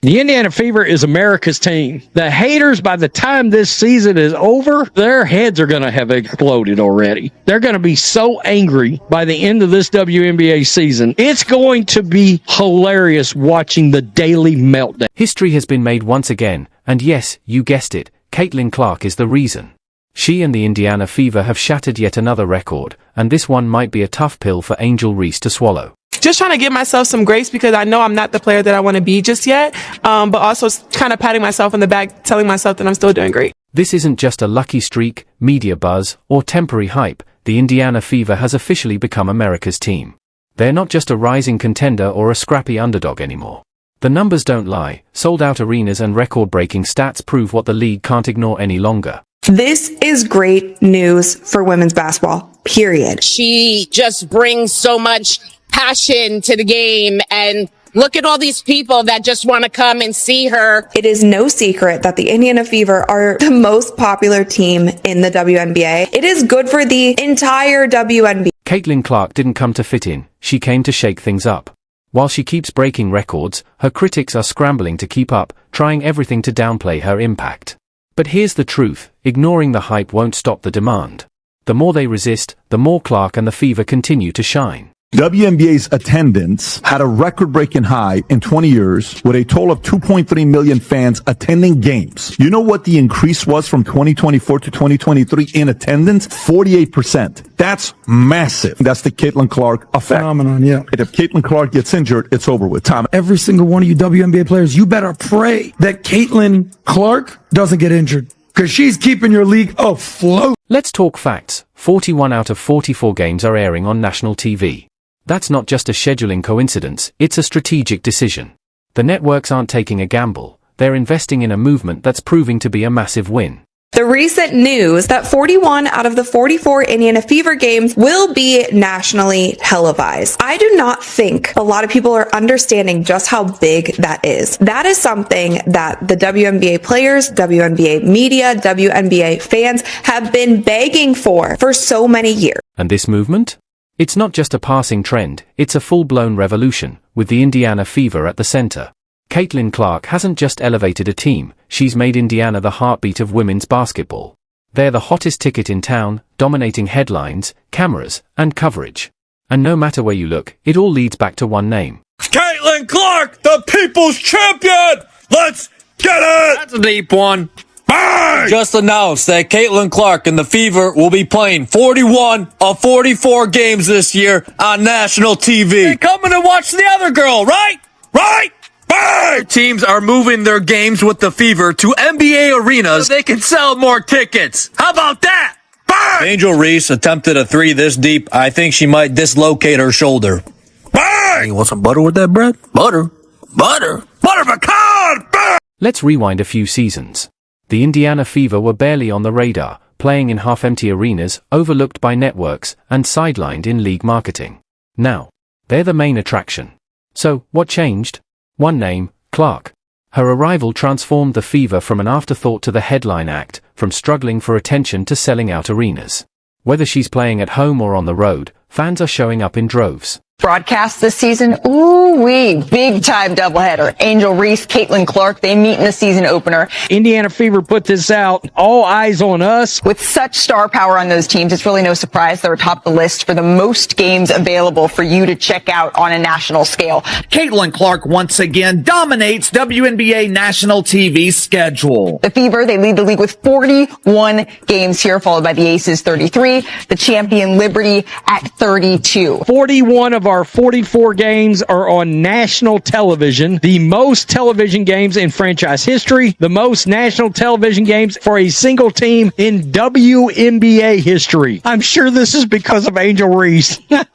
The Indiana Fever is America's team. The haters, by the time this season is over, their heads are going to have exploded already. They're going to be so angry by the end of this WNBA season. It's going to be hilarious watching the daily meltdown. History has been made once again, and yes, you guessed it, Caitlin Clark is the reason. She and the Indiana Fever have shattered yet another record, and this one might be a tough pill for Angel Reese to swallow. Just trying to give myself some grace because I know I'm not the player that I want to be just yet, but also kind of patting myself in the back, telling myself that I'm still doing great. This isn't just a lucky streak, media buzz, or temporary hype. The Indiana Fever has officially become America's team. They're not just a rising contender or a scrappy underdog anymore. The numbers don't lie. Sold-out arenas and record-breaking stats prove what the league can't ignore any longer. This is great news for women's basketball, period. She just brings so much passion to the game, and look at all these people that just want to come and see her. It is no secret that the Indiana Fever are the most popular team in the WNBA. It is good for the entire WNBA. Caitlin Clark didn't come to fit in, she came to shake things up. While she keeps breaking records, her critics are scrambling to keep up, trying everything to downplay her impact. But here's the truth, ignoring the hype won't stop the demand. The more they resist, the more Clark and the Fever continue to shine. WNBA's attendance had a record-breaking high in 20 years with a total of 2.3 million fans attending games. You know what the increase was from 2024 to 2023 in attendance? 48%. That's massive. That's the Caitlin Clark effect. Phenomenon, yeah. If Caitlin Clark gets injured, it's over with. Tom. Every single one of you WNBA players, you better pray that Caitlin Clark doesn't get injured, because she's keeping your league afloat. Let's talk facts. 41 out of 44 games are airing on national TV. That's not just a scheduling coincidence, it's a strategic decision. The networks aren't taking a gamble, they're investing in a movement that's proving to be a massive win. The recent news that 41 out of the 44 Indiana Fever games will be nationally televised. I do not think a lot of people are understanding just how big that is. That is something that the WNBA players, WNBA media, WNBA fans have been begging for so many years. And this movement? It's not just a passing trend, it's a full-blown revolution, with the Indiana Fever at the center. Caitlin Clark hasn't just elevated a team, she's made Indiana the heartbeat of women's basketball. They're the hottest ticket in town, dominating headlines, cameras, and coverage. And no matter where you look, it all leads back to one name. Caitlin Clark, the people's champion! Let's get it! That's a deep one. Bang! Just announced that Caitlin Clark and the Fever will be playing 41 of 44 games this year on national TV. They're coming to watch the other girl, right? Right? Bang! Teams are moving their games with the Fever to NBA arenas so they can sell more tickets. How about that? Bang! Angel Reese attempted a three this deep. I think she might dislocate her shoulder. Bang! You want some butter with that bread? Butter. Butter. Butter pecan! Bang! Let's rewind a few seasons. The Indiana Fever were barely on the radar, playing in half-empty arenas, overlooked by networks, and sidelined in league marketing. Now, they're the main attraction. So, what changed? One name, Clark. Her arrival transformed the Fever from an afterthought to the headline act, from struggling for attention to selling out arenas. Whether she's playing at home or on the road, fans are showing up in droves. Broadcast this season, ooh-wee, big-time doubleheader. Angel Reese, Caitlin Clark, they meet in the season opener. Indiana Fever put this out, all eyes on us. With such star power on those teams, it's really no surprise they're atop the list for the most games available for you to check out on a national scale. Caitlin Clark once again dominates WNBA national TV schedule. The Fever, they lead the league with 41 games here, followed by the Aces 33, the champion Liberty at 32. 41 of our 44 games are on national television, the most television games in franchise history, the most national television games for a single team in WNBA history. I'm sure this is because of Angel Reese. The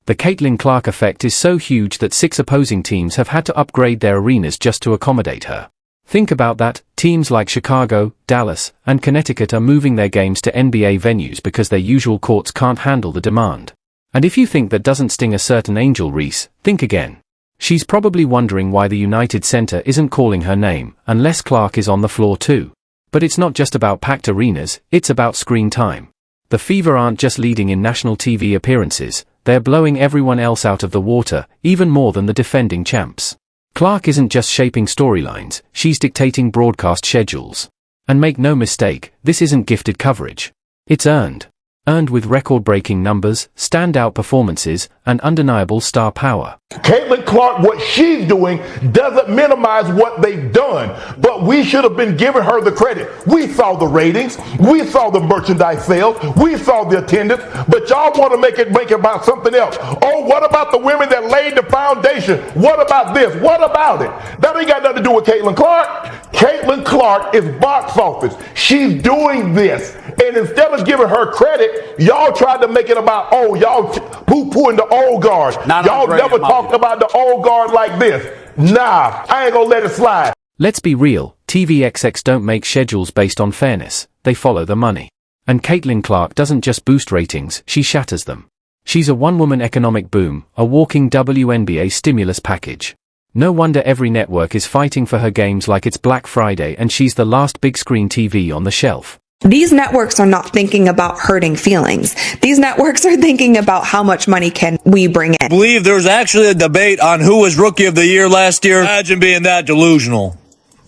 Caitlin Clark effect is so huge that 6 opposing teams have had to upgrade their arenas just to accommodate her. Think about that, teams like Chicago, Dallas, and Connecticut are moving their games to NBA venues because their usual courts can't handle the demand. And if you think that doesn't sting a certain Angel Reese, think again. She's probably wondering why the United Center isn't calling her name, unless Clark is on the floor too. But it's not just about packed arenas, it's about screen time. The Fever aren't just leading in national TV appearances, they're blowing everyone else out of the water, even more than the defending champs. Clark isn't just shaping storylines, she's dictating broadcast schedules. And make no mistake, this isn't gifted coverage. It's earned. Earned with record-breaking numbers, standout performances, and undeniable star power. Caitlin Clark, what she's doing doesn't minimize what they've done, but we should have been giving her the credit. We saw the ratings, we saw the merchandise sales, we saw the attendance, but y'all want to make it about something else. Oh, what about the women that laid the foundation? What about this? What about it? That ain't got nothing to do with Caitlin Clark. Caitlin Clark is box office. She's doing this. And instead of giving her credit, y'all tried to make it about, oh, y'all poo-pooing the old guard. Y'all never talked about the old guard like this. Nah, I ain't gonna let it slide. Let's be real, TVXX don't make schedules based on fairness, they follow the money. And Caitlin Clark doesn't just boost ratings, she shatters them. She's a one-woman economic boom, a walking WNBA stimulus package. No wonder every network is fighting for her games like it's Black Friday and she's the last big screen TV on the shelf. These networks are not thinking about hurting feelings. These networks are thinking about how much money can we bring in. I believe there's actually a debate on who was Rookie of the Year last year. Imagine being that delusional.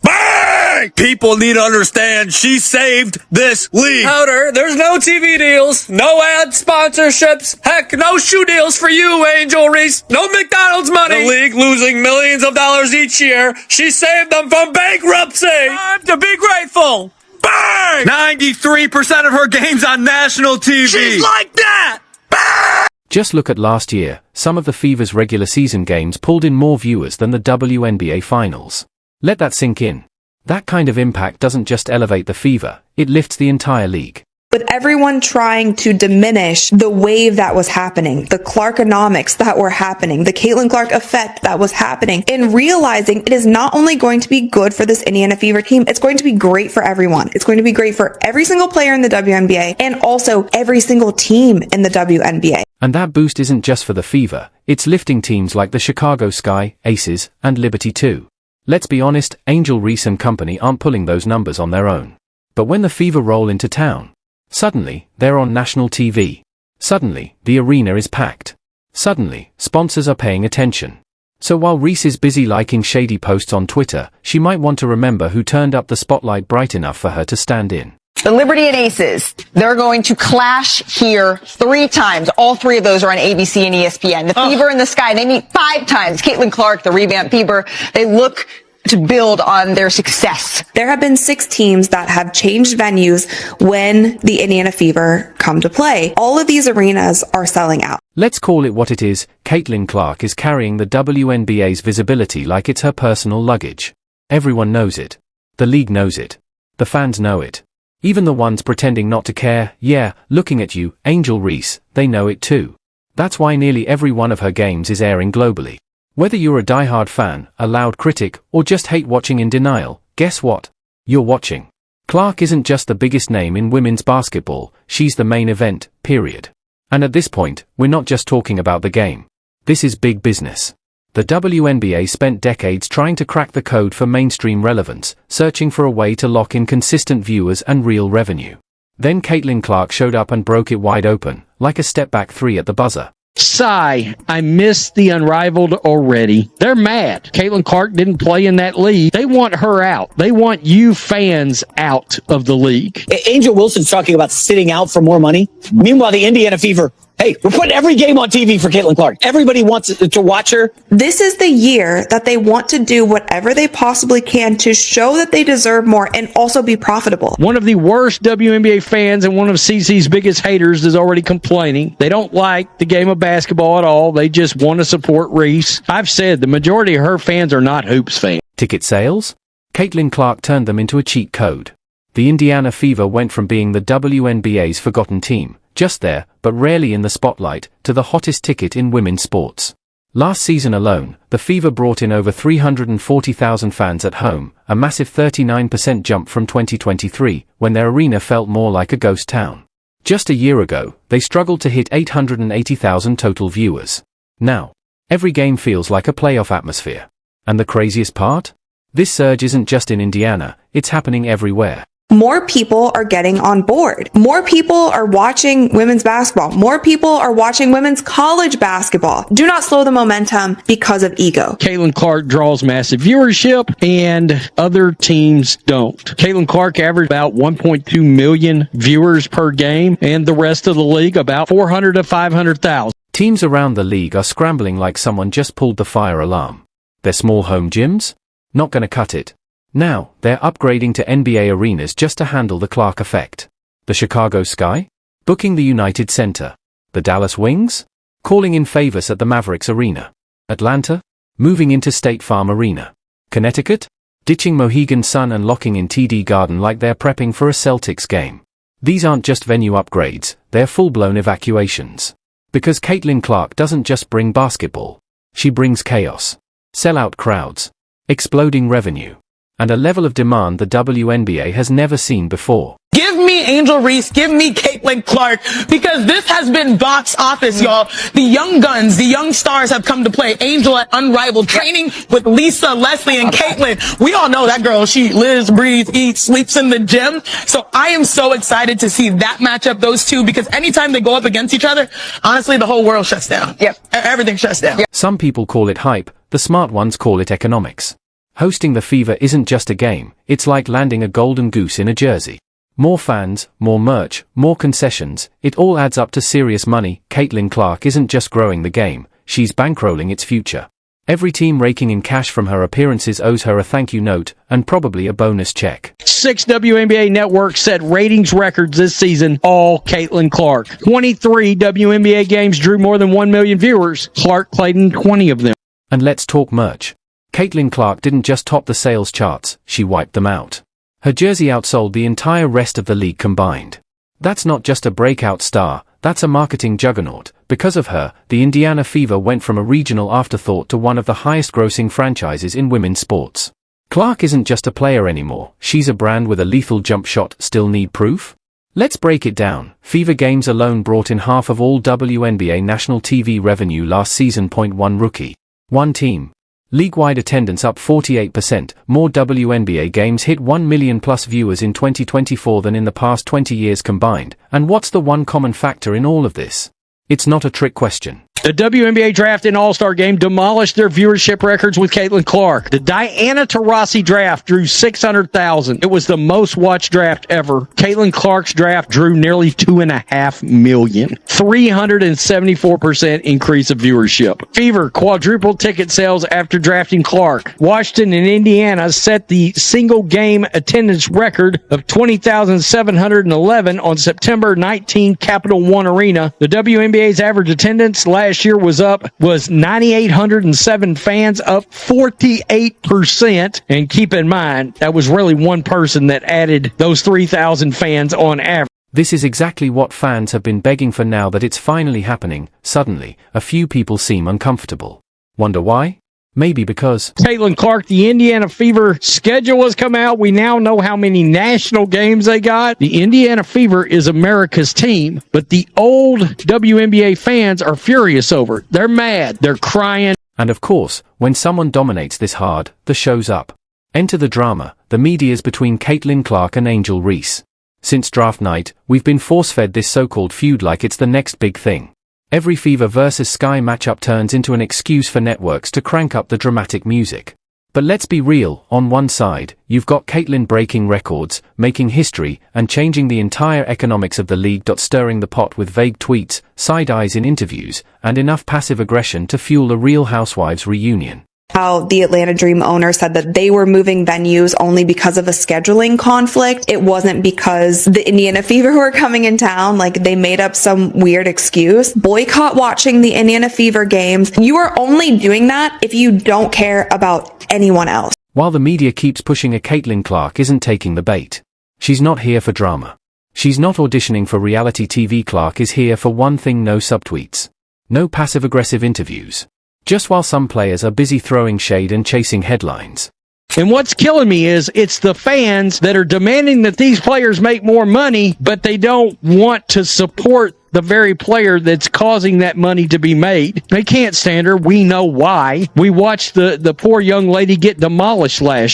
Bang! People need to understand she saved this league. Powder, there's no TV deals, no ad sponsorships, heck, no shoe deals for you, Angel Reese, no McDonald's money. The league losing millions of dollars each year. She saved them from bankruptcy. Time to be grateful. Bang! 93% of her games on national TV. She's like that! Bang! Just look at last year, some of the Fever's regular season games pulled in more viewers than the WNBA finals. Let that sink in. That kind of impact doesn't just elevate the Fever, it lifts the entire league. With everyone trying to diminish the wave that was happening, the Clarkonomics that were happening, the Caitlin Clark effect that was happening, and realizing it is not only going to be good for this Indiana Fever team, it's going to be great for everyone. It's going to be great for every single player in the WNBA and also every single team in the WNBA. And that boost isn't just for the Fever, it's lifting teams like the Chicago Sky, Aces, and Liberty too. Let's be honest, Angel Reese and company aren't pulling those numbers on their own. But when the Fever roll into town, suddenly, they're on national TV. Suddenly, the arena is packed. Suddenly, sponsors are paying attention. So while Reese is busy liking shady posts on Twitter, she might want to remember who turned up the spotlight bright enough for her to stand in. The Liberty and Aces, they're going to clash here 3 times. All 3 of those are on ABC and ESPN. The Fever and the Sky, they meet 5 times. Caitlin Clark, the revamped Fever, they look to build on their success. There have been 6 teams that have changed venues when the Indiana Fever come to play. All of these arenas are selling out. Let's call it what it is. Caitlin Clark is carrying the WNBA's visibility like it's her personal luggage. Everyone knows it. The league knows it. The fans know it. Even the ones pretending not to care, yeah, looking at you, Angel Reese, they know it too. That's why nearly every one of her games is airing globally. Whether you're a diehard fan, a loud critic, or just hate watching in denial, guess what? You're watching. Clark isn't just the biggest name in women's basketball, she's the main event, period. And at this point, we're not just talking about the game. This is big business. The WNBA spent decades trying to crack the code for mainstream relevance, searching for a way to lock in consistent viewers and real revenue. Then Caitlin Clark showed up and broke it wide open, like a step-back 3 at the buzzer. Sigh, I miss the unrivaled already. They're mad. Caitlin Clark didn't play in that league. They want her out. They want you fans out of the league. Angel Wilson's talking about sitting out for more money. Meanwhile, the Indiana Fever, hey, we're putting every game on TV for Caitlin Clark. Everybody wants to watch her. This is the year that they want to do whatever they possibly can to show that they deserve more and also be profitable. One of the worst WNBA fans and one of CC's biggest haters is already complaining. They don't like the game of basketball at all. They just want to support Reese. I've said the majority of her fans are not Hoops fans. Ticket sales? Caitlin Clark turned them into a cheat code. The Indiana Fever went from being the WNBA's forgotten team, just there, but rarely in the spotlight, to the hottest ticket in women's sports. Last season alone, the Fever brought in over 340,000 fans at home, a massive 39% jump from 2023, when their arena felt more like a ghost town. Just a year ago, they struggled to hit 880,000 total viewers. Now, every game feels like a playoff atmosphere. And the craziest part? This surge isn't just in Indiana, it's happening everywhere. more people are getting on board. More people are watching women's basketball. More people are watching women's college basketball. Do not slow the momentum because of ego. Caitlin Clark draws massive viewership and other teams don't. Caitlin Clark averaged about 1.2 million viewers per game, and the rest of the league about 400 to 500,000. Teams around the league are scrambling like someone just pulled the fire alarm. Their small home gyms? Not gonna cut it. Now, they're upgrading to NBA arenas just to handle the Clark effect. The Chicago Sky? Booking the United Center. The Dallas Wings? Calling in favors at the Mavericks Arena. Atlanta? Moving into State Farm Arena. Connecticut? Ditching Mohegan Sun and locking in TD Garden like they're prepping for a Celtics game. These aren't just venue upgrades, they're full-blown evacuations. Because Caitlin Clark doesn't just bring basketball. She brings chaos. Sellout crowds. Exploding revenue. And a level of demand the WNBA has never seen before. Give me Angel Reese, give me Caitlin Clark, because this has been box office, y'all. The young guns, the young stars have come to play. Angel at Unrivaled, training with Lisa, Leslie, and Caitlin. We all know that girl. She lives, breathes, eats, sleeps in the gym. So I am so excited to see that matchup, those two, because anytime they go up against each other, honestly, the whole world shuts down. Yep. Everything shuts down. Yep. Some people call it hype, the smart ones call it economics. Hosting the Fever isn't just a game, it's like landing a golden goose in a jersey. More fans, more merch, more concessions, it all adds up to serious money. Caitlin Clark isn't just growing the game, she's bankrolling its future. Every team raking in cash from her appearances owes her a thank you note, and probably a bonus check. 6 WNBA networks set ratings records this season, all Caitlin Clark. 23 WNBA games drew more than 1 million viewers. Clark played in 20 of them. And let's talk merch. Caitlin Clark didn't just top the sales charts, she wiped them out. Her jersey outsold the entire rest of the league combined. That's not just a breakout star, that's a marketing juggernaut. Because of her, the Indiana Fever went from a regional afterthought to one of the highest-grossing franchises in women's sports. Clark isn't just a player anymore, she's a brand with a lethal jump shot. Still need proof? Let's break it down. Fever games alone brought in half of all WNBA national TV revenue last season. One rookie. One team. League-wide attendance up 48%, more WNBA games hit 1 million plus viewers in 2024 than in the past 20 years combined. And what's the one common factor in all of this? It's not a trick question. The WNBA Draft and All-Star Game demolished their viewership records with Caitlin Clark. The Diana Taurasi Draft drew 600,000. It was the most watched draft ever. Caitlin Clark's draft drew nearly 2.5 million. 374% increase of viewership. Fever quadrupled ticket sales after drafting Clark. Washington and Indiana set the single game attendance record of 20,711 on September 19 Capital One Arena. The WNBA's average attendance last year was 9,807 fans, up 48%. And keep in mind, that was really one person that added those 3,000 fans on average. This is exactly what fans have been begging for now that it's finally happening. Suddenly, a few people seem uncomfortable. Wonder why? Maybe because Caitlin Clark, the Indiana Fever schedule has come out. We now know how many national games they got. The Indiana Fever is America's team, but the old WNBA fans are furious over it. They're mad. They're crying. And of course, when someone dominates this hard, the show's up. Enter the drama, the media's between Caitlin Clark and Angel Reese. Since draft night, we've been force-fed this so-called feud like it's the next big thing. Every Fever versus Sky matchup turns into an excuse for networks to crank up the dramatic music. But let's be real, on one side, you've got Caitlin breaking records, making history, and changing the entire economics of the league. Stirring the pot with vague tweets, side eyes in interviews, and enough passive aggression to fuel a Real Housewives reunion. How the Atlanta Dream owner said that they were moving venues only because of a scheduling conflict. It wasn't because the Indiana Fever were coming in town. Like, they made up some weird excuse. Boycott watching the Indiana Fever games. You are only doing that if you don't care about anyone else. While the media keeps pushing a Caitlin Clark isn't taking the bait. She's not here for drama. She's not auditioning for reality TV. Clark is here for one thing: no subtweets. No passive-aggressive interviews. Just while some players are busy throwing shade and chasing headlines. And what's killing me is it's the fans that are demanding that these players make more money, but they don't want to support the very player that's causing that money to be made. They can't stand her. We know why. We watched the poor young lady get demolished last